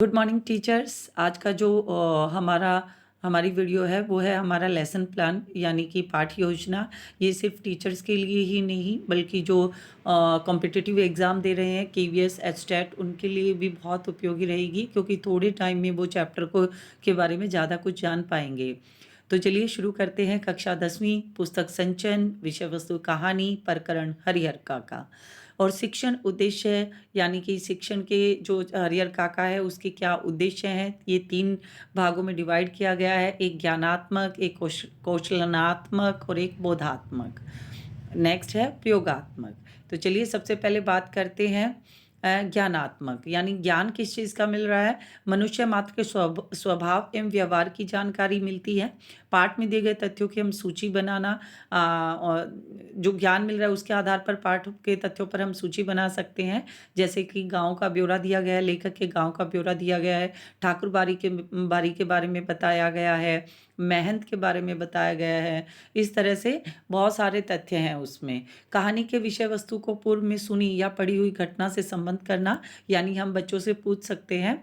Good morning teachers. आज का जो हमारी वीडियो है वो है हमारा लेसन प्लान यानी कि पाठ योजना। ये सिर्फ टीचर्स के लिए ही नहीं बल्कि जो कॉम्पिटिटिव एग्ज़ाम दे रहे हैं केवीएस एचटेट उनके लिए भी बहुत उपयोगी रहेगी, क्योंकि थोड़े टाइम में वो चैप्टर को के बारे में ज़्यादा कुछ जान पाएंगे। तो चलिए शुरू करते हैं। कक्षा 10वीं, पुस्तक संचन, विषय वस्तु कहानी, प्रकरण हरिहर काका। और शिक्षण उद्देश्य यानी कि शिक्षण के जो हरिहर काका है उसके क्या उद्देश्य हैं, ये 3 भागों में डिवाइड किया गया है। एक ज्ञानात्मक, एक कौशलनात्मक और एक बोधात्मक। नेक्स्ट है प्रयोगात्मक। तो चलिए सबसे पहले बात करते हैं ज्ञानात्मक, यानी ज्ञान किस चीज़ का मिल रहा है। मनुष्य मात्र के स्वभाव एवं व्यवहार की जानकारी मिलती है। पाठ में दिए गए तथ्यों की हम सूची बनाना, और जो ज्ञान मिल रहा है उसके आधार पर पाठ के तथ्यों पर हम सूची बना सकते हैं। जैसे कि गांव का ब्यौरा दिया गया है, लेखक के गांव का ब्यौरा दिया गया है, ठाकुर बारी के बारे में बताया गया है, महंत के बारे में बताया गया है। इस तरह से बहुत सारे तथ्य हैं उसमें। कहानी के विषय वस्तु को पूर्व में सुनी या पढ़ी हुई घटना से संबंध करना, यानी हम बच्चों से पूछ सकते हैं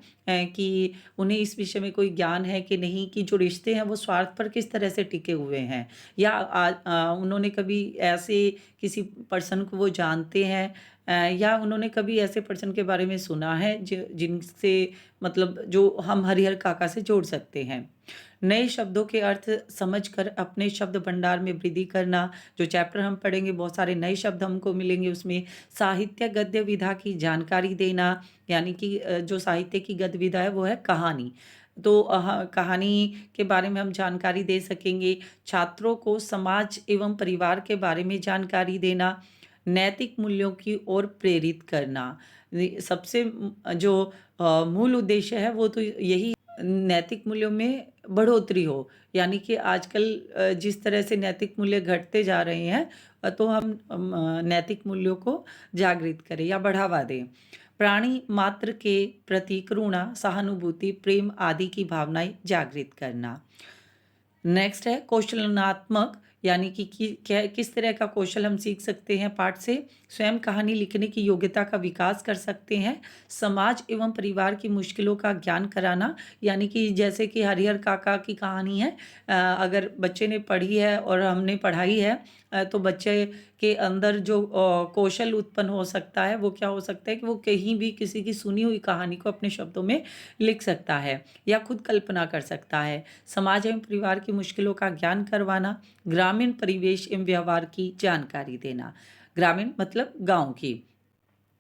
कि उन्हें इस विषय में कोई ज्ञान है कि नहीं, कि जो रिश्ते हैं वो स्वार्थ पर किस तरह से टिके हुए हैं, या उन्होंने कभी ऐसे किसी पर्सन को वो जानते हैं, या उन्होंने कभी ऐसे पर्सन के बारे में सुना है जिनसे मतलब जो हम हरिहर काका से जोड़ सकते हैं। नए शब्दों के अर्थ समझकर अपने शब्द भंडार में वृद्धि करना। जो चैप्टर हम पढ़ेंगे बहुत सारे नए शब्द हमको मिलेंगे उसमें। साहित्य गद्य विधा की जानकारी देना, यानी कि जो साहित्य की गद्य विधा है वो है कहानी। तो कहानी के बारे में हम जानकारी दे सकेंगे। छात्रों को समाज एवं परिवार के बारे में जानकारी देना। नैतिक मूल्यों की ओर प्रेरित करना। सबसे जो मूल उद्देश्य है वो तो यही, नैतिक मूल्यों में बढ़ोतरी हो। यानी कि आजकल जिस तरह से नैतिक मूल्य घटते जा रहे हैं, तो हम नैतिक मूल्यों को जागृत करें या बढ़ावा दें। प्राणी मात्र के प्रति करुणा, सहानुभूति, प्रेम आदि की भावनाएं जागृत करना। नेक्स्ट है कौशलनात्मक, यानी कि क्या किस तरह का कौशल हम सीख सकते हैं पाठ से। स्वयं कहानी लिखने की योग्यता का विकास कर सकते हैं। समाज एवं परिवार की मुश्किलों का ज्ञान कराना, यानी कि जैसे कि हरिहर काका की कहानी है, अगर बच्चे ने पढ़ी है और हमने पढ़ाई है, तो बच्चे के अंदर जो कौशल उत्पन्न हो सकता है वो क्या हो सकता है कि वो कहीं भी किसी की सुनी हुई कहानी को अपने शब्दों में लिख सकता है या खुद कल्पना कर सकता है। समाज एवं परिवार की मुश्किलों का ज्ञान करवाना। ग्रामीण परिवेश एवं व्यवहार की जानकारी देना। ग्रामीण मतलब गांव की।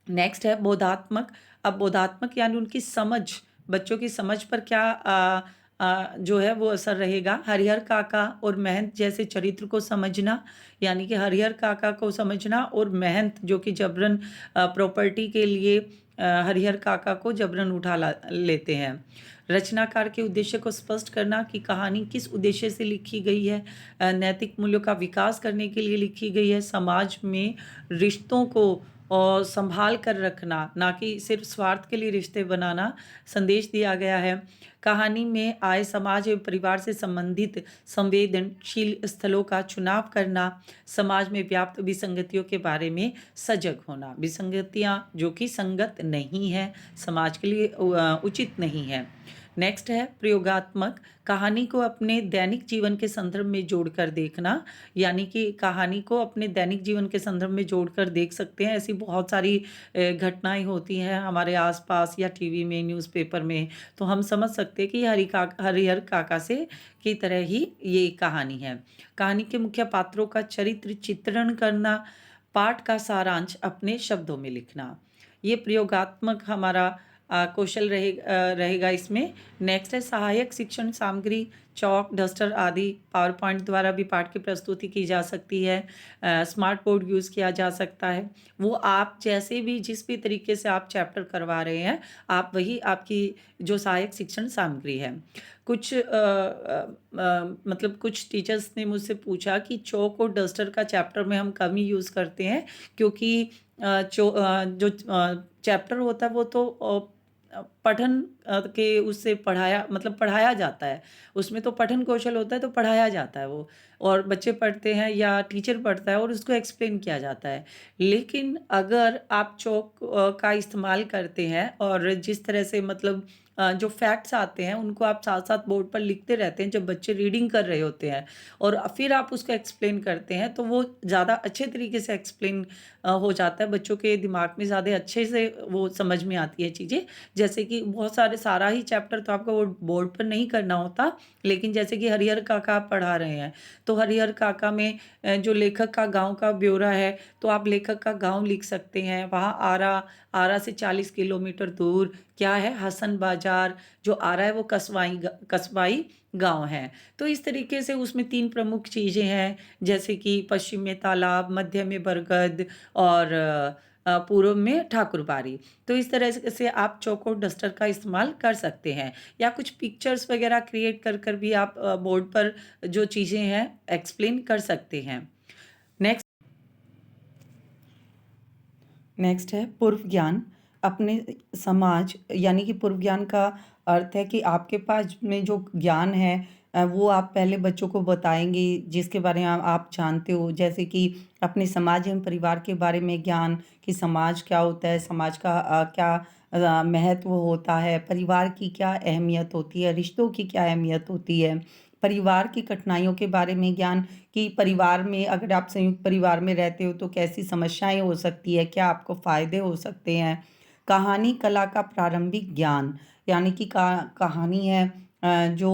नेक्स्ट है बोधात्मक। अब बोधात्मक यानी उनकी समझ, बच्चों की समझ पर क्या जो है वो असर रहेगा। हरिहर काका और महंत जैसे चरित्र को समझना, यानी कि हरिहर काका को समझना और महंत जो कि जबरन प्रॉपर्टी के लिए हरिहर काका को जबरन उठा लेते हैं। रचनाकार के उद्देश्य को स्पष्ट करना कि कहानी किस उद्देश्य से लिखी गई है। नैतिक मूल्यों का विकास करने के लिए लिखी गई है। समाज में रिश्तों को और संभाल कर रखना, ना कि सिर्फ स्वार्थ के लिए रिश्ते बनाना, संदेश दिया गया है। कहानी में आए समाज एवं परिवार से संबंधित संवेदनशील स्थलों का चुनाव करना। समाज में व्याप्त विसंगतियों के बारे में सजग होना। विसंगतियाँ जो कि संगत नहीं है, समाज के लिए उचित नहीं है। नेक्स्ट है प्रयोगात्मक। कहानी को अपने दैनिक जीवन के संदर्भ में जोड़कर देखना, यानी कि कहानी को अपने दैनिक जीवन के संदर्भ में जोड़कर देख सकते हैं। ऐसी बहुत सारी घटनाएं होती हैं हमारे आसपास या टीवी में, न्यूज़पेपर में, तो हम समझ सकते हैं कि हरिहर काका से की तरह ही ये कहानी है। कहानी के मुख्य पात्रों का चरित्र चित्रण करना। पाठ का सारांश अपने शब्दों में लिखना। ये प्रयोगात्मक हमारा कौशल रहेगा इसमें। नेक्स्ट है सहायक शिक्षण सामग्री। चौक, डस्टर आदि पावर पॉइंट द्वारा भी पाठ की प्रस्तुति की जा सकती है। स्मार्ट बोर्ड यूज़ किया जा सकता है। वो आप जैसे भी जिस भी तरीके से आप चैप्टर करवा रहे हैं, आप वही आपकी जो सहायक शिक्षण सामग्री है। कुछ मतलब कुछ टीचर्स ने मुझसे पूछा कि चौक और डस्टर का चैप्टर में हम कम ही यूज़ करते हैं, क्योंकि जो चैप्टर होता है वो तो पठन के उससे पढ़ाया मतलब पढ़ाया जाता है। उसमें तो पठन कौशल होता है तो पढ़ाया जाता है वो, और बच्चे पढ़ते हैं या टीचर पढ़ता है और उसको एक्सप्लेन किया जाता है। लेकिन अगर आप चॉक का इस्तेमाल करते हैं और जिस तरह से मतलब जो फैक्ट्स आते हैं उनको आप साथ-साथ बोर्ड पर लिखते रहते हैं जब बच्चे रीडिंग कर रहे होते हैं, और फिर आप उसको एक्सप्लेन करते हैं, तो वो ज़्यादा अच्छे तरीके से एक्सप्लेन हो जाता है। बच्चों के दिमाग में ज़्यादा अच्छे से वो समझ में आती है चीज़ें। जैसे कि बहुत सारे सारा ही चैप्टर तो आपको वो बोर्ड पर नहीं करना होता, लेकिन जैसे कि हरिहर काका आप पढ़ा रहे हैं, तो हरिहर काका में जो लेखक का गाँव का ब्यौरा है, तो आप लेखक का गाँव लिख सकते हैं। वहाँ आरा से 40 किलोमीटर दूर क्या है, हसन बाज़ार, जो आरा है वो कस्बाई गाँव है। तो इस तरीके से उसमें 3 प्रमुख चीज़ें हैं, जैसे कि पश्चिम में तालाब, मध्य में बरगद और पूर्व में ठाकुरबाड़ी। तो इस तरह से आप चौक और डस्टर का इस्तेमाल कर सकते हैं, या कुछ पिक्चर्स वगैरह क्रिएट कर भी आप बोर्ड पर जो चीज़ें हैं एक्सप्लेन कर सकते हैं। नेक्स्ट नेक्स्ट है पूर्व ज्ञान। अपने समाज यानी कि पूर्व ज्ञान का अर्थ है कि आपके पास में जो ज्ञान है वो आप पहले बच्चों को बताएंगे जिसके बारे में आप जानते हो, जैसे कि अपने समाज एवं परिवार के बारे में ज्ञान कि समाज क्या होता है, समाज का क्या महत्व होता है, परिवार की क्या अहमियत होती है, रिश्तों की क्या अहमियत होती है, परिवार की कठिनाइयों के बारे में ज्ञान कि परिवार में अगर आप संयुक्त परिवार में रहते हो तो कैसी समस्याएं हो सकती है, क्या आपको फ़ायदे हो सकते हैं। कहानी कला का प्रारंभिक ज्ञान यानी कि कहानी है जो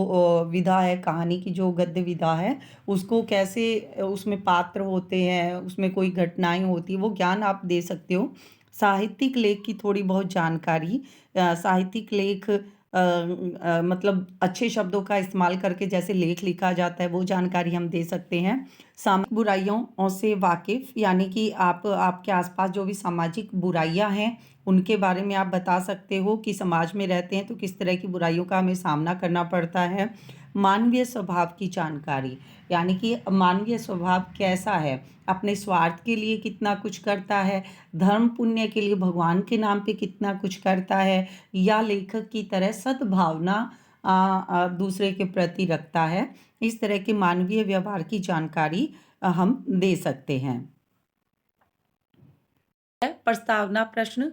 विधा है, कहानी की जो गद्य विधा है उसको कैसे उसमें पात्र होते हैं, उसमें कोई घटनाएं होती है, वो ज्ञान आप दे सकते हो। साहित्यिक लेख की थोड़ी बहुत जानकारी, साहित्यिक लेख मतलब अच्छे शब्दों का इस्तेमाल करके जैसे लेख लिखा जाता है वो जानकारी हम दे सकते हैं। सामाजिक बुराइयों से वाकिफ़ यानी कि आप आपके आसपास जो भी सामाजिक बुराइयां हैं उनके बारे में आप बता सकते हो कि समाज में रहते हैं तो किस तरह की बुराइयों का हमें सामना करना पड़ता है। मानवीय स्वभाव की जानकारी यानी कि मानवीय स्वभाव कैसा है, अपने स्वार्थ के लिए कितना कुछ करता है, धर्म पुण्य के लिए भगवान के नाम पे कितना कुछ करता है, या लेखक की तरह सद्भावना दूसरे के प्रति रखता है। इस तरह के मानवीय व्यवहार की जानकारी हम दे सकते हैं। प्रस्तावना प्रश्न।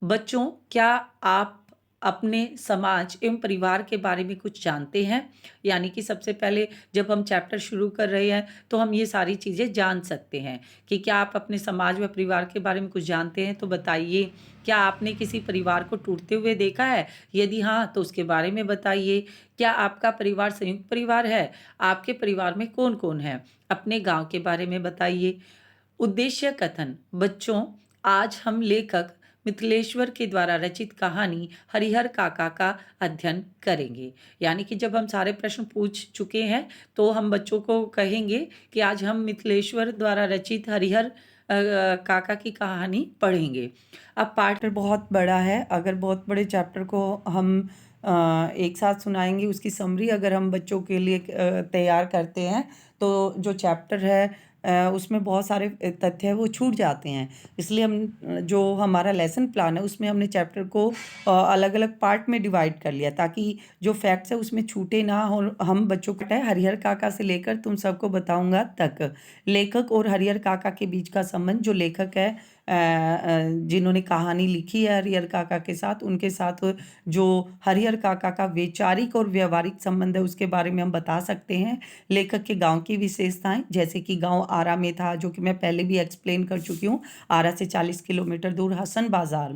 बच्चों, क्या आप अपने समाज एवं परिवार के बारे में कुछ जानते हैं? यानी कि सबसे पहले जब हम चैप्टर शुरू कर रहे हैं तो हम ये सारी चीज़ें जान सकते हैं कि क्या आप अपने समाज व परिवार के बारे में कुछ जानते हैं तो बताइए। क्या आपने किसी परिवार को टूटते हुए देखा है? यदि हाँ, तो उसके बारे में बताइए। क्या आपका परिवार संयुक्त परिवार है? आपके परिवार में कौन-कौन है? अपने गाँव के बारे में बताइए। उद्देश्य कथन। बच्चों, आज हम लेखक मिथिलेश्वर के द्वारा रचित कहानी हरिहर काका का अध्ययन करेंगे। यानी कि जब हम सारे प्रश्न पूछ चुके हैं तो हम बच्चों को कहेंगे कि आज हम मिथिलेश्वर द्वारा रचित हरिहर काका की कहानी पढ़ेंगे। अब पाठ बहुत बड़ा है, अगर बहुत बड़े चैप्टर को हम एक साथ सुनाएंगे, उसकी समरी अगर हम बच्चों के लिए तैयार करते हैं तो जो चैप्टर है उसमें बहुत सारे तथ्य है वो छूट जाते हैं। इसलिए हम जो हमारा लेसन प्लान है उसमें हमने चैप्टर को अलग अलग पार्ट में डिवाइड कर लिया ताकि जो फैक्ट्स है उसमें छूटे ना हो। हम बच्चों को हरिहर काका से लेकर तुम सबको बताऊंगा तक, लेखक और हरिहर काका के बीच का संबंध, जो लेखक है जिन्होंने कहानी लिखी है हरिहर काका के साथ, उनके साथ जो हरिहर काका का वैचारिक और व्यवहारिक संबंध है उसके बारे में हम बता सकते हैं। लेखक के गांव की विशेषताएं, जैसे कि गांव आरा में था जो कि मैं पहले भी एक्सप्लेन कर चुकी हूँ। आरा से 40 किलोमीटर दूर हसन बाजार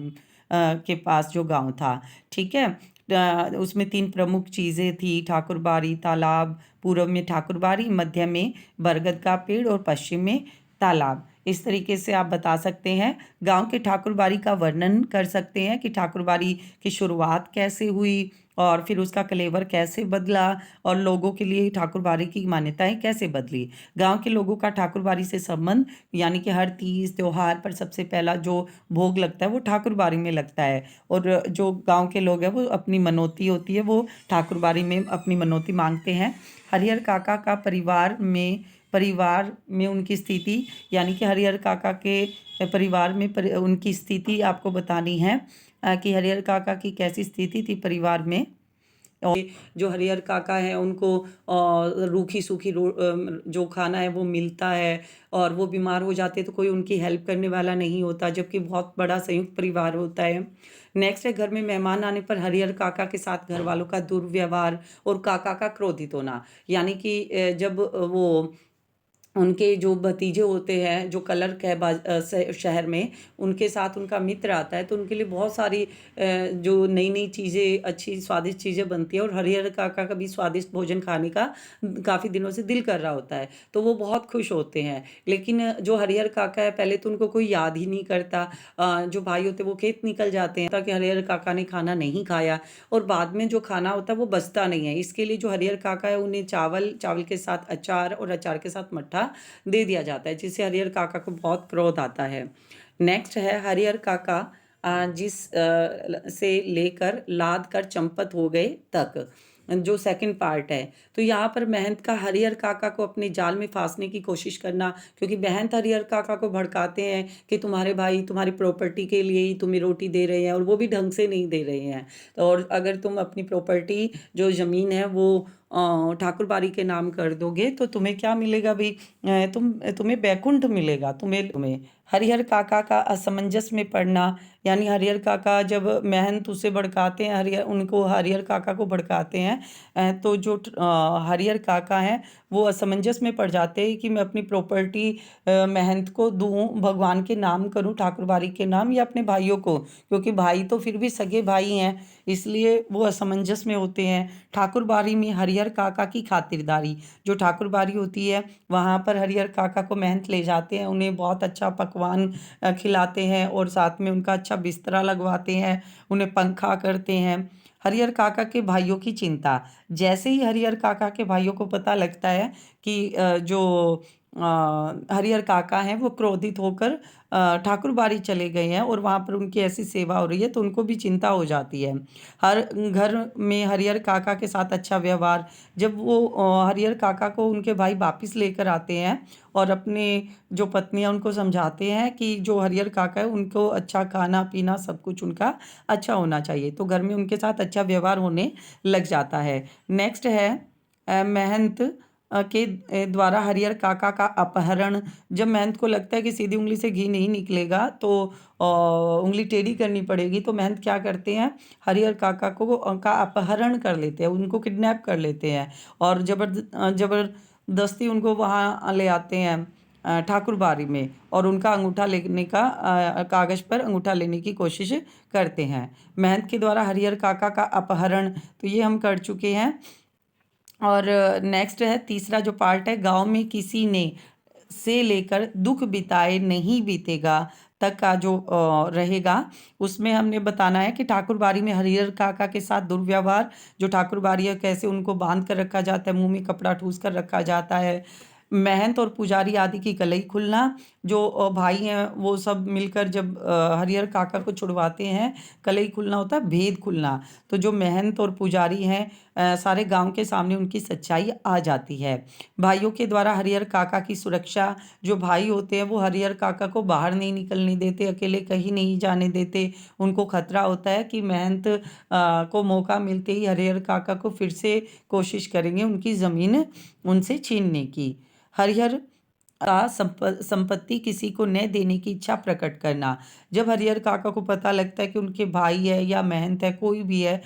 के पास जो गांव था, ठीक है। उसमें 3 प्रमुख चीज़ें थी, ठाकुरबाड़ी तालाब, पूर्व में ठाकुरबाड़ी, मध्य में बरगद का पेड़ और पश्चिम में तालाब। इस तरीके से आप बता सकते हैं। गांव के ठाकुरबाड़ी का वर्णन कर सकते हैं कि ठाकुरबाड़ी की शुरुआत कैसे हुई और फिर उसका कलेवर कैसे बदला और लोगों के लिए ठाकुरबाड़ी की मान्यताएं कैसे बदली। गांव के लोगों का ठाकुरबाड़ी से संबंध, यानी कि हर तीज त्योहार पर सबसे पहला जो भोग लगता है वो ठाकुरबाड़ी में लगता है, और जो गांव के लोग हैं वो अपनी मनौती होती है वो ठाकुरबाड़ी में अपनी मनौती मांगते हैं। हरिहर काका का परिवार में उनकी स्थिति, यानी कि हरिहर काका के परिवार में उनकी स्थिति आपको बतानी है। कि हरिहर काका की कैसी स्थिति थी परिवार में। और जो हरिहर काका हैं उनको रूखी सूखी जो खाना है वो मिलता है, और वो बीमार हो जाते हैं तो कोई उनकी हेल्प करने वाला नहीं होता, जबकि बहुत बड़ा संयुक्त परिवार होता है। नेक्स्ट है घर में मेहमान आने पर हरिहर काका के साथ घर वालों का दुर्व्यवहार और काका का क्रोधित होना। यानी कि जब वो उनके जो भतीजे होते हैं जो क्लर्क है शहर में, उनके साथ उनका मित्र आता है तो उनके लिए बहुत सारी जो नई नई चीज़ें, अच्छी स्वादिष्ट चीज़ें बनती है, और हरिहर काका का भी स्वादिष्ट भोजन खाने का काफ़ी दिनों से दिल कर रहा होता है, तो वो बहुत खुश होते हैं। लेकिन जो हरिहर काका है पहले तो उनको कोई याद ही नहीं करता। जो भाई होते हैं वो खेत निकल जाते हैं ताकि हरिहर काका ने खाना नहीं खाया, और बाद में जो खाना होता है वो बचता नहीं है। इसके लिए जो हरिहर काका है उन्हें चावल के साथ अचार और अचार के साथ मट्ठा दे दिया जाता है, जिससे हरिहर काका को बहुत क्रोध आता है। नेक्स्ट है हरिहर काका से लेकर लाद कर चंपत हो गए तक, जो सेकंड पार्ट है। तो यहाँ पर महंत का हरिहर काका को अपने जाल में फांसने की कोशिश करना, क्योंकि महंत हरिहर काका को भड़काते हैं कि तुम्हारे भाई तुम्हारी प्रॉपर्टी के लिए ही तुम्हें रोटी दे रहे हैं, और वो भी ढंग से नहीं दे रहे हैं। और अगर तुम अपनी प्रॉपर्टी जो ज़मीन है वो ठाकुर बाड़ी के नाम कर दोगे तो तुम्हें क्या मिलेगा भाई? तुम्हें बैकुंठ मिलेगा। तुम्हें तुम्हें हरिहर काका का असमंजस में पड़ना, यानी हरिहर काका जब महंत उसे भड़काते हैं, हरिहर काका को भड़काते हैं, तो जो हरिहर काका हैं वो असमंजस में पड़ जाते हैं कि मैं अपनी प्रॉपर्टी महंत को दूं, भगवान के नाम करूं, ठाकुर बाड़ी के नाम, या अपने भाइयों को, क्योंकि भाई तो फिर भी सगे भाई हैं, इसलिए वो असमंजस में होते हैं। ठाकुर बाड़ी में हरिहर काका की खातिरदारी, जो ठाकुर बाड़ी होती है वहाँ पर हरिहर काका को महंत ले जाते हैं, उन्हें बहुत अच्छा पकवान खिलाते हैं, और साथ में उनका अच्छा बिस्तरा लगवाते हैं, उन्हें पंखा करते हैं। हरिहर काका के भाइयों की चिंता, जैसे ही हरिहर काका के भाइयों को पता लगता है कि जो हरिहर काका हैं वो क्रोधित होकर ठाकुर बाड़ी चले गए हैं और वहाँ पर उनकी ऐसी सेवा हो रही है, तो उनको भी चिंता हो जाती है। हर घर में हरिहर काका के साथ अच्छा व्यवहार, जब वो हरिहर काका को उनके भाई वापिस लेकर आते हैं और अपने जो पत्नियां उनको समझाते हैं कि जो हरिहर काका है उनको अच्छा खाना पीना सब कुछ उनका अच्छा होना चाहिए, तो घर में उनके साथ अच्छा व्यवहार होने लग जाता है। नेक्स्ट है महंत के द्वारा हरिहर काका का अपहरण। जब महंत को लगता है कि सीधी उंगली से घी नहीं निकलेगा तो उंगली टेढ़ी करनी पड़ेगी, तो महंत क्या करते हैं, हरिहर काका को का अपहरण कर लेते हैं, उनको किडनैप कर लेते हैं, और जबरदस्ती उनको वहाँ ले आते हैं ठाकुर बाड़ी में, और उनका अंगूठा लेने का कागज पर अंगूठा लेने की कोशिश करते हैं। महंत के द्वारा हरिहर काका का अपहरण, तो ये हम कर चुके हैं। और नेक्स्ट है तीसरा जो पार्ट है, गांव में किसी ने से लेकर दुख बिताए नहीं बीतेगा तक का जो रहेगा, उसमें हमने बताना है कि ठाकुर बाड़ी में हरिहर काका के साथ दुर्व्यवहार, जो ठाकुर बाड़ी है कैसे उनको बांध कर रखा जाता है, मुंह में कपड़ा ठूस कर रखा जाता है। महंत और पुजारी आदि की कलही खुलना, जो भाई हैं वो सब मिलकर जब हरिहर काका को छुड़वाते हैं, कलही खुलना होता है भेद खुलना, तो जो महंत और पुजारी हैं सारे गांव के सामने उनकी सच्चाई आ जाती है। भाइयों के द्वारा हरिहर काका की सुरक्षा, जो भाई होते हैं वो हरिहर काका को बाहर नहीं निकलने देते, अकेले कहीं नहीं जाने देते, उनको खतरा होता है कि महंत को मौका मिलते ही हरिहर काका को फिर से कोशिश करेंगे उनकी ज़मीन उनसे छीनने की। हरिहर का संपत्ति किसी को न देने की इच्छा प्रकट करना, जब हरिहर काका को पता लगता है कि उनके भाई है या महंत है कोई भी है,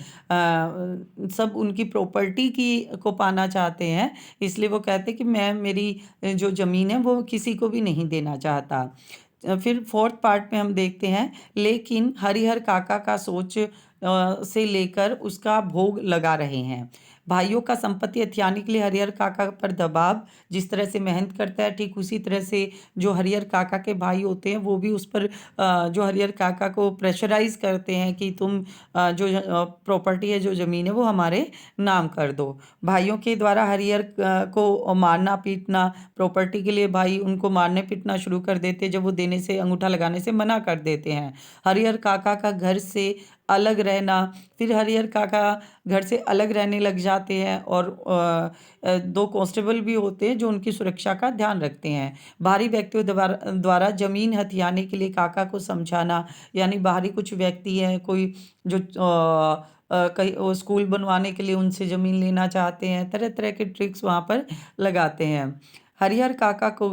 सब उनकी प्रॉपर्टी की को पाना चाहते हैं, इसलिए वो कहते हैं कि मैं मेरी जो ज़मीन है वो किसी को भी नहीं देना चाहता। फिर फोर्थ पार्ट में हम देखते हैं, लेकिन हरिहर काका का सोच से लेकर उसका भोग लगा रहे हैं। भाइयों का संपत्ति हथियाने के लिए हरिहर काका पर दबाव, जिस तरह से मेहनत करता है ठीक उसी तरह से जो हरिहर काका के भाई होते हैं वो भी उस पर जो हरिहर काका को प्रेशराइज करते हैं कि तुम जो प्रॉपर्टी है जो ज़मीन है वो हमारे नाम कर दो। भाइयों के द्वारा हरिहर को मारना पीटना, प्रॉपर्टी के लिए भाई उनको मारने पीटना शुरू कर देते जब वो देने से अंगूठा लगाने से मना कर देते हैं। हरिहर काका का घर से अलग रहना, फिर हरिहर काका घर से अलग रहने लग जाते हैं और दो कांस्टेबल भी होते हैं जो उनकी सुरक्षा का ध्यान रखते हैं। बाहरी व्यक्तियों द्वारा जमीन हथियाने के लिए काका को समझाना, यानी बाहरी कुछ व्यक्ति है, कोई जो कहीं वो स्कूल बनवाने के लिए उनसे ज़मीन लेना चाहते हैं, तरह तरह के ट्रिक्स वहाँ पर लगाते हैं। हरिहर काका को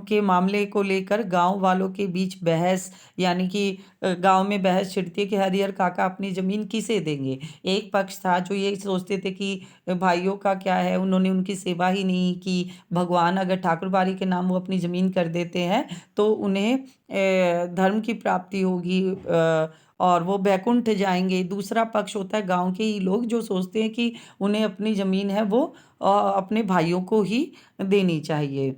के मामले को लेकर गांव वालों के बीच बहस, यानी कि गांव में बहस छिड़ती है कि हरिहर काका अपनी ज़मीन किसे देंगे। एक पक्ष था जो ये सोचते थे कि भाइयों का क्या है, उन्होंने उनकी सेवा ही नहीं की, भगवान अगर ठाकुरबाड़ी के नाम वो अपनी ज़मीन कर देते हैं तो उन्हें धर्म की प्राप्ति होगी और वो बैकुंठ जाएंगे। दूसरा पक्ष होता है गांव के ही लोग जो सोचते हैं कि उन्हें अपनी ज़मीन है वो अपने भाइयों को ही देनी चाहिए।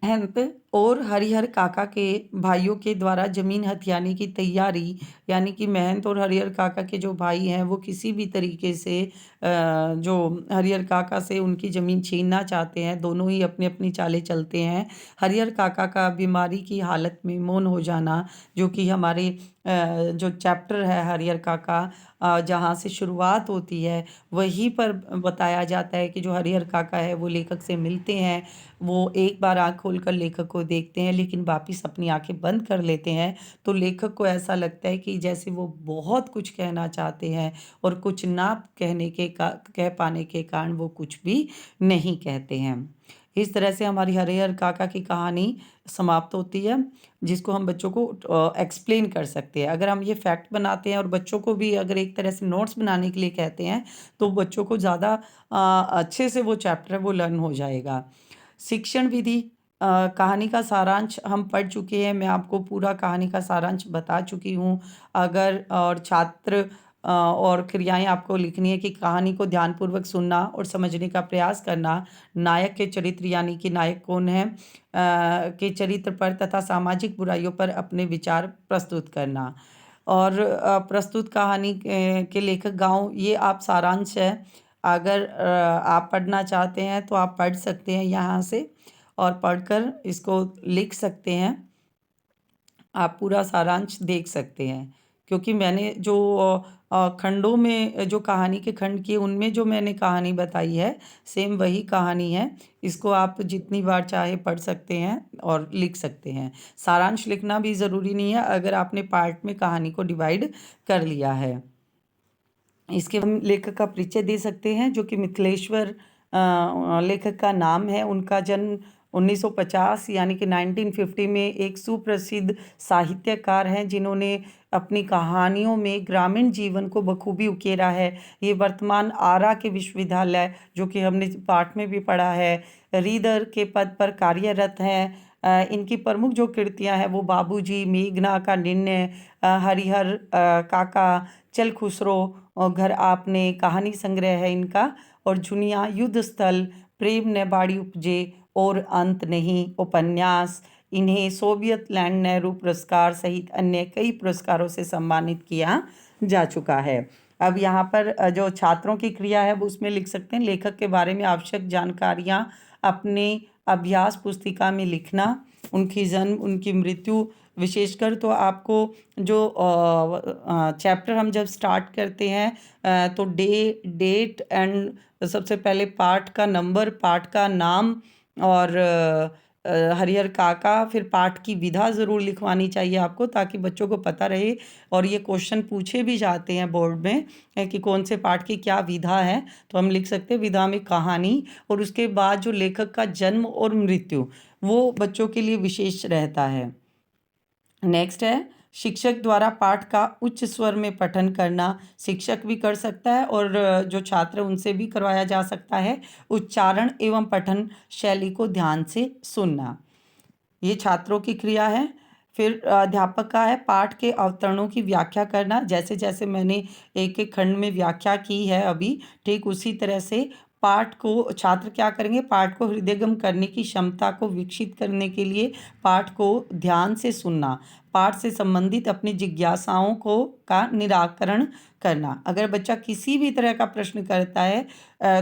महंत और हरिहर काका के भाइयों के द्वारा जमीन हथियाने की तैयारी, यानी कि महंत और हरिहर काका के जो भाई हैं वो किसी भी तरीके से जो हरिहर काका से उनकी ज़मीन छीनना चाहते हैं। दोनों ही अपनी अपनी चालें चलते हैं। हरिहर काका का बीमारी की हालत में मौन हो जाना, जो कि हमारे जो चैप्टर है हरिहर काका जहाँ से शुरुआत होती है वहीं पर बताया जाता है कि जो हरिहर काका है वो लेखक से मिलते हैं। वो एक बार आँख खोलकर लेखक को देखते हैं लेकिन वापिस अपनी आंखें बंद कर लेते हैं। तो लेखक को ऐसा लगता है कि जैसे वो बहुत कुछ कहना चाहते हैं और कुछ ना कह पाने के कारण वो कुछ भी नहीं कहते हैं। इस तरह से हमारी हरिहर काका की कहानी समाप्त होती है, जिसको हम बच्चों को एक्सप्लेन कर सकते हैं। अगर हम ये फैक्ट बनाते हैं और बच्चों को भी अगर एक तरह से नोट्स बनाने के लिए कहते हैं तो बच्चों को ज़्यादा अच्छे से वो चैप्टर है वो लर्न हो जाएगा। शिक्षण विधि, कहानी का सारांश हम पढ़ चुके हैं। मैं आपको पूरा कहानी का सारांश बता चुकी हूँ। अगर और छात्र और क्रियाएं आपको लिखनी है कि कहानी को ध्यानपूर्वक सुनना और समझने का प्रयास करना, नायक के चरित्र यानी कि नायक कौन है के चरित्र पर तथा सामाजिक बुराइयों पर अपने विचार प्रस्तुत करना, और प्रस्तुत कहानी के लेखक गांव, ये आप सारांश है। अगर आप पढ़ना चाहते हैं तो आप पढ़ सकते हैं यहाँ से और पढ़कर इसको लिख सकते हैं। आप पूरा सारांश देख सकते हैं, क्योंकि मैंने जो खंडों में जो कहानी के खंड किए उनमें जो मैंने कहानी बताई है सेम वही कहानी है। इसको आप जितनी बार चाहे पढ़ सकते हैं और लिख सकते हैं। सारांश लिखना भी ज़रूरी नहीं है अगर आपने पार्ट में कहानी को डिवाइड कर लिया है। इसके हम लेखक का परिचय दे सकते हैं जो कि मिथिलेश्वर लेखक का नाम है। उनका जन्म 1950 यानी कि 1950 में एक सुप्रसिद्ध साहित्यकार हैं जिन्होंने अपनी कहानियों में ग्रामीण जीवन को बखूबी उकेरा है। ये वर्तमान आरा के विश्वविद्यालय, जो कि हमने पाठ में भी पढ़ा है, रीडर के पद पर कार्यरत हैं। इनकी प्रमुख जो कृतियां हैं वो बाबूजी, मेघना का निर्णय, हरिहर काका, चल खुसरो, और घर आपने कहानी संग्रह है इनका, और जुनिया, युद्ध स्थल, प्रेम ने बाड़ी उपजे और अंत नहीं उपन्यास। इन्हें सोवियत लैंड नेहरू पुरस्कार सहित अन्य कई पुरस्कारों से सम्मानित किया जा चुका है। अब यहाँ पर जो छात्रों की क्रिया है वो उसमें लिख सकते हैं लेखक के बारे में आवश्यक जानकारियाँ अपने अभ्यास पुस्तिका में लिखना, उनकी जन्म, उनकी मृत्यु, विशेषकर तो आपको जो चैप्टर हम जब स्टार्ट करते हैं तो डेट एंड सबसे पहले पाठ का नंबर, पाठ का नाम और हरिहर काका, फिर पाठ की विधा ज़रूर लिखवानी चाहिए आपको ताकि बच्चों को पता रहे। और ये क्वेश्चन पूछे भी जाते हैं बोर्ड में कि कौन से पाठ की क्या विधा है, तो हम लिख सकते हैं विधा में कहानी, और उसके बाद जो लेखक का जन्म और मृत्यु वो बच्चों के लिए विशेष रहता है। नेक्स्ट है शिक्षक द्वारा पाठ का उच्च स्वर में पठन करना। शिक्षक भी कर सकता है और जो छात्र उनसे भी करवाया जा सकता है। उच्चारण एवं पठन शैली को ध्यान से सुनना, ये छात्रों की क्रिया है। फिर अध्यापक का है पाठ के अवतरणों की व्याख्या करना। जैसे जैसे मैंने एक एक खंड में व्याख्या की है अभी, ठीक उसी तरह से पाठ को छात्र क्या करेंगे, पाठ को हृदयंगम करने की क्षमता को विकसित करने के लिए पाठ को ध्यान से सुनना, पाठ से संबंधित अपनी जिज्ञासाओं को का निराकरण करना। अगर बच्चा किसी भी तरह का प्रश्न करता है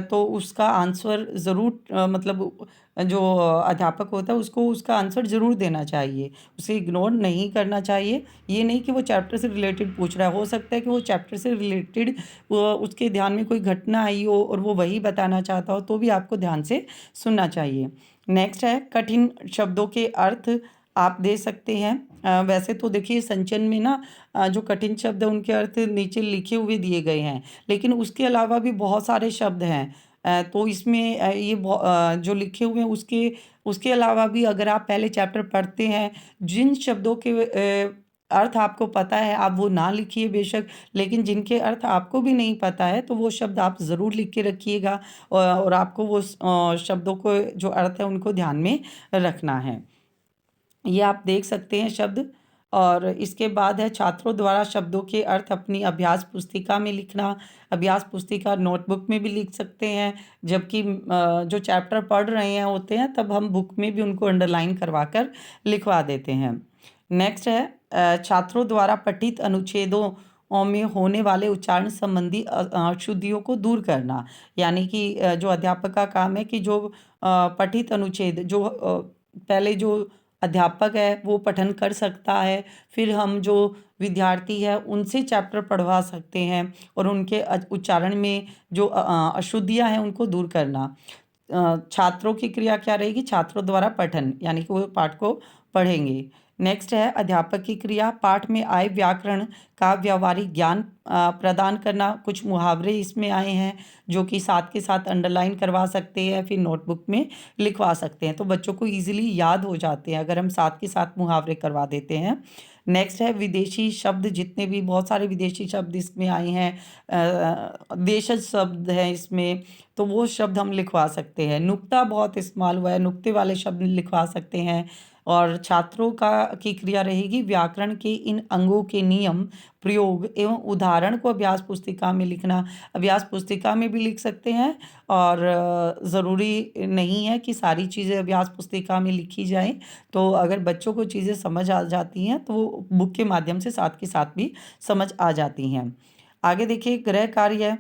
तो उसका आंसर ज़रूर मतलब जो अध्यापक होता है उसको उसका आंसर ज़रूर देना चाहिए, उसे इग्नोर नहीं करना चाहिए। ये नहीं कि वो चैप्टर से रिलेटेड पूछ रहा है, हो सकता है कि वो चैप्टर से रिलेटेड उसके ध्यान में कोई घटना आई हो और वो वही बताना चाहता हो, तो भी आपको ध्यान से सुनना चाहिए। नेक्स्ट है कठिन शब्दों के अर्थ आप दे सकते हैं। वैसे तो देखिए संचयन में ना जो कठिन शब्द है उनके अर्थ नीचे लिखे हुए दिए गए हैं, लेकिन उसके अलावा भी बहुत सारे शब्द हैं। तो इसमें जो लिखे हुए हैं उसके उसके अलावा भी अगर आप पहले चैप्टर पढ़ते हैं, जिन शब्दों के अर्थ आपको पता है आप वो ना लिखिए बेशक, लेकिन जिनके अर्थ आपको भी नहीं पता है तो वो शब्द आप ज़रूर लिख के रखिएगा और आपको वो शब्दों को जो अर्थ है उनको ध्यान में रखना है। ये आप देख सकते हैं शब्द। और इसके बाद है छात्रों द्वारा शब्दों के अर्थ अपनी अभ्यास पुस्तिका में लिखना। अभ्यास पुस्तिका नोटबुक में भी लिख सकते हैं, जबकि जो चैप्टर पढ़ रहे हैं होते हैं तब हम बुक में भी उनको अंडरलाइन करवा कर लिखवा देते हैं। नेक्स्ट है छात्रों द्वारा पठित अनुच्छेदों में होने वाले उच्चारण संबंधी अशुद्धियों को दूर करना। यानी कि जो अध्यापक का काम है कि जो पठित अनुच्छेद जो पहले जो अध्यापक है वो पठन कर सकता है, फिर हम जो विद्यार्थी है उनसे चैप्टर पढ़वा सकते हैं और उनके उच्चारण में जो अशुद्धियाँ हैं उनको दूर करना। छात्रों की क्रिया क्या रहेगी? छात्रों द्वारा पठन, यानी कि वो पाठ को पढ़ेंगे। नेक्स्ट है अध्यापक की क्रिया, पाठ में आए व्याकरण का व्यावहारिक ज्ञान प्रदान करना। कुछ मुहावरे इसमें आए हैं जो कि साथ के साथ अंडरलाइन करवा सकते हैं, फिर नोटबुक में लिखवा सकते हैं, तो बच्चों को ईजिली याद हो जाते हैं अगर हम साथ के साथ मुहावरे करवा देते हैं। नेक्स्ट है विदेशी शब्द, जितने भी बहुत सारे विदेशी शब्द इसमें आए हैं, देशज शब्द हैं इसमें, तो वो शब्द हम लिखवा सकते हैं। नुक्ता बहुत इस्तेमाल हुआ है, नुक्ते वाले शब्द लिखवा सकते हैं। और छात्रों का की क्रिया रहेगी व्याकरण के इन अंगों के नियम, प्रयोग एवं उदाहरण को अभ्यास पुस्तिका में लिखना। अभ्यास पुस्तिका में भी लिख सकते हैं और ज़रूरी नहीं है कि सारी चीज़ें अभ्यास पुस्तिका में लिखी जाएं। तो अगर बच्चों को चीज़ें समझ आ जाती हैं तो वो बुक के माध्यम से साथ के साथ भी समझ आ जाती हैं। आगे देखिए गृह कार्य है,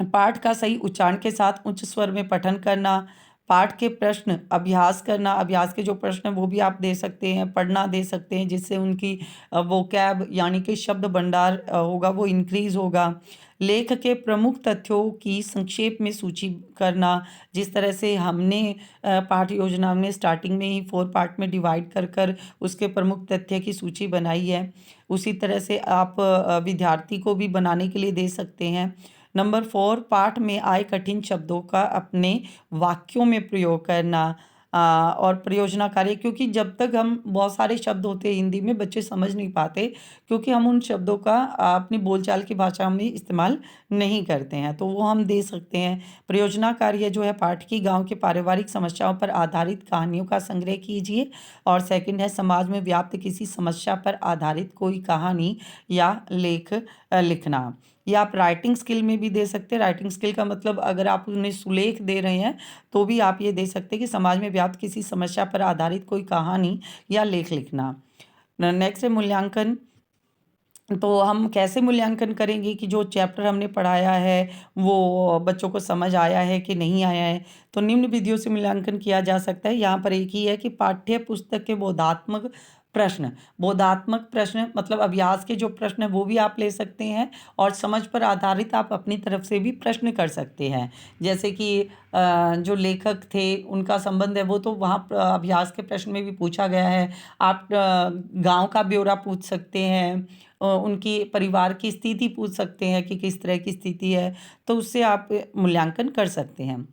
पाठ का सही उच्चारण के साथ उच्च स्वर में पठन करना। पाठ के प्रश्न अभ्यास करना, अभ्यास के जो प्रश्न हैं वो भी आप दे सकते हैं, पढ़ना दे सकते हैं, जिससे उनकी वोकैब यानी कि शब्द भंडार होगा वो इंक्रीज होगा। लेख के प्रमुख तथ्यों की संक्षेप में सूची करना, जिस तरह से हमने पाठ योजना में स्टार्टिंग में ही 4 पार्ट में डिवाइड कर कर उसके प्रमुख तथ्य की सूची बनाई है, उसी तरह से आप विद्यार्थी को भी बनाने के लिए दे सकते हैं। नंबर 4, पाठ में आए कठिन शब्दों का अपने वाक्यों में प्रयोग करना और प्रयोजना कार्य, क्योंकि जब तक हम बहुत सारे शब्द होते हैं हिंदी में बच्चे समझ नहीं पाते, क्योंकि हम उन शब्दों का अपनी बोलचाल की भाषा में इस्तेमाल नहीं करते हैं, तो वो हम दे सकते हैं। प्रयोजना कार्य जो है पाठ की गांव के पारिवारिक समस्याओं पर आधारित कहानियों का संग्रह कीजिए। और सेकंड है समाज में व्याप्त किसी समस्या पर आधारित कोई कहानी या लेख लिखना। या आप राइटिंग स्किल में भी दे सकते हैं। राइटिंग स्किल का मतलब अगर आप उन्हें सुलेख दे रहे हैं तो भी आप ये दे सकते हैं कि समाज में व्याप्त किसी समस्या पर आधारित कोई कहानी या लेख लिखना। नेक्स्ट है मूल्यांकन। तो हम कैसे मूल्यांकन करेंगे कि जो चैप्टर हमने पढ़ाया है वो बच्चों को समझ आया है कि नहीं आया है? तो निम्न विधियों से मूल्यांकन किया जा सकता है। यहाँ पर एक ही है कि पाठ्य पुस्तक के बोधात्मक प्रश्न मतलब अभ्यास के जो प्रश्न है वो भी आप ले सकते हैं, और समझ पर आधारित आप अपनी तरफ से भी प्रश्न कर सकते हैं। जैसे कि जो लेखक थे उनका संबंध है वो तो वहाँ अभ्यास के प्रश्न में भी पूछा गया है। आप गांव का ब्यौरा पूछ सकते हैं, उनकी परिवार की स्थिति पूछ सकते हैं कि किस तरह की स्थिति है, तो उससे आप मूल्यांकन कर सकते हैं।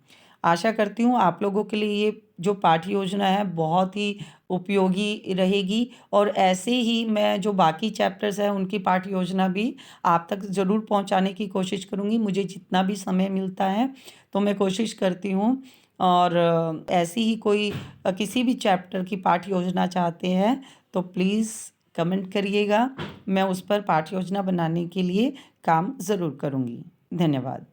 आशा करती हूँ आप लोगों के लिए ये जो पाठ्य योजना है बहुत ही उपयोगी रहेगी, और ऐसे ही मैं जो बाकी चैप्टर्स हैं उनकी पाठ्य योजना भी आप तक ज़रूर पहुंचाने की कोशिश करूंगी। मुझे जितना भी समय मिलता है तो मैं कोशिश करती हूँ। और ऐसी ही कोई किसी भी चैप्टर की पाठ्य योजना चाहते हैं तो प्लीज़ कमेंट करिएगा, मैं उस पर पाठ्य योजना बनाने के लिए काम ज़रूर करूँगी। धन्यवाद।